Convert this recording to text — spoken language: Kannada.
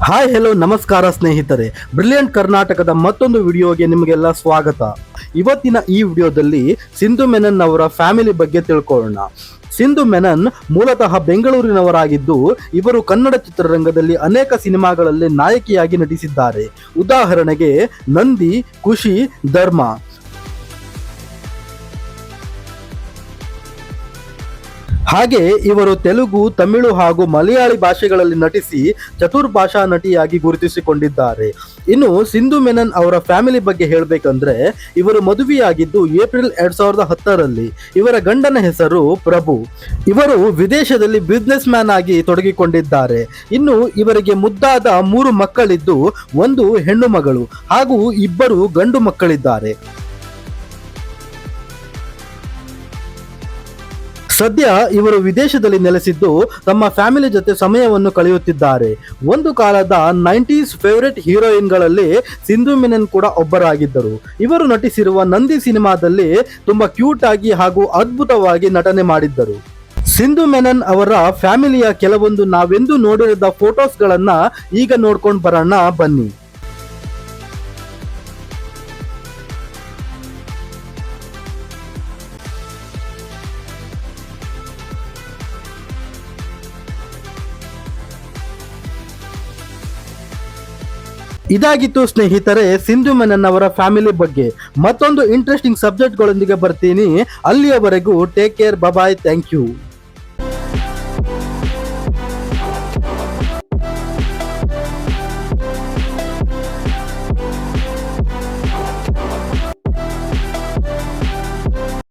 ಹಾಯ್ ಹೆಲೋ ನಮಸ್ಕಾರ ಸ್ನೇಹಿತರೆ, ಬ್ರಿಲಿಯಂಟ್ ಕರ್ನಾಟಕದ ಮತ್ತೊಂದು ವಿಡಿಯೋಗೆ ನಿಮಗೆಲ್ಲ ಸ್ವಾಗತ. ಇವತ್ತಿನ ಈ ವಿಡಿಯೋದಲ್ಲಿ ಸಿಂಧು ಮೆನನ್ ಅವರ ಫ್ಯಾಮಿಲಿ ಬಗ್ಗೆ ತಿಳ್ಕೊಳ್ಳೋಣ. ಸಿಂಧು ಮೆನನ್ ಮೂಲತಃ ಬೆಂಗಳೂರಿನವರಾಗಿದ್ದು ಇವರು ಕನ್ನಡ ಚಿತ್ರರಂಗದಲ್ಲಿ ಅನೇಕ ಸಿನಿಮಾಗಳಲ್ಲಿ ನಾಯಕಿಯಾಗಿ ನಟಿಸಿದ್ದಾರೆ. ಉದಾಹರಣೆಗೆ ನಂದಿ, ಖುಷಿ, ಧರ್ಮ. ಹಾಗೆ ಇವರು ತೆಲುಗು, ತಮಿಳು ಹಾಗೂ ಮಲಯಾಳಿ ಭಾಷೆಗಳಲ್ಲಿ ನಟಿಸಿ ಚತುರ್ಭಾಷಾ ನಟಿಯಾಗಿ ಗುರುತಿಸಿಕೊಂಡಿದ್ದಾರೆ. ಇನ್ನು ಸಿಂಧು ಮೆನನ್ ಅವರ ಫ್ಯಾಮಿಲಿ ಬಗ್ಗೆ ಹೇಳಬೇಕಂದ್ರೆ ಇವರು ಮದುವೆಯಾಗಿದ್ದು ಏಪ್ರಿಲ್ 2010ರಲ್ಲಿ. ಇವರ ಗಂಡನ ಹೆಸರು ಪ್ರಭು. ಇವರು ವಿದೇಶದಲ್ಲಿ ಬಿಸ್ನೆಸ್ ಮ್ಯಾನ್ ಆಗಿ ತೊಡಗಿಕೊಂಡಿದ್ದಾರೆ. ಇನ್ನು ಇವರಿಗೆ ಮುದ್ದಾದ 3 ಮಕ್ಕಳಿದ್ದು 1 ಹೆಣ್ಣು ಮಗಳು ಹಾಗೂ 2 ಗಂಡು ಮಕ್ಕಳಿದ್ದಾರೆ. ಸದ್ಯ ಇವರು ವಿದೇಶದಲ್ಲಿ ನೆಲೆಸಿದ್ದು ತಮ್ಮ ಫ್ಯಾಮಿಲಿ ಜೊತೆ ಸಮಯವನ್ನು ಕಳೆಯುತ್ತಿದ್ದಾರೆ. ಒಂದು ಕಾಲದ 90s ಫೇವರೇಟ್ ಹೀರೋಯಿನ್ಗಳಲ್ಲಿ ಸಿಂಧು ಮೆನನ್ ಕೂಡ ಒಬ್ಬರಾಗಿದ್ದರು. ಇವರು ನಟಿಸಿರುವ ನಂದಿ ಸಿನಿಮಾದಲ್ಲಿ ತುಂಬಾ ಕ್ಯೂಟ್ ಆಗಿ ಹಾಗೂ ಅದ್ಭುತವಾಗಿ ನಟನೆ ಮಾಡಿದ್ದರು. ಸಿಂಧು ಮೆನನ್ ಅವರ ಫ್ಯಾಮಿಲಿಯ ಕೆಲವೊಂದು ನಾವೆಂದೂ ನೋಡಿರದ ಫೋಟೋಸ್ಗಳನ್ನ ಈಗ ನೋಡ್ಕೊಂಡು ಬರೋಣ ಬನ್ನಿ. ಇದಾಗಿತ್ತು ಸ್ನೇಹಿತರೆ ಸಿಂಧು ಮೆನನ್ ಅವರ ಫ್ಯಾಮಿಲಿ ಬಗ್ಗೆ. ಮತ್ತೊಂದು ಇಂಟ್ರೆಸ್ಟಿಂಗ್ ಸಬ್ಜೆಕ್ಟ್ಗಳೊಂದಿಗೆ ಬರ್ತೀನಿ. ಅಲ್ಲಿಯವರೆಗೂ take care, bye, thank you.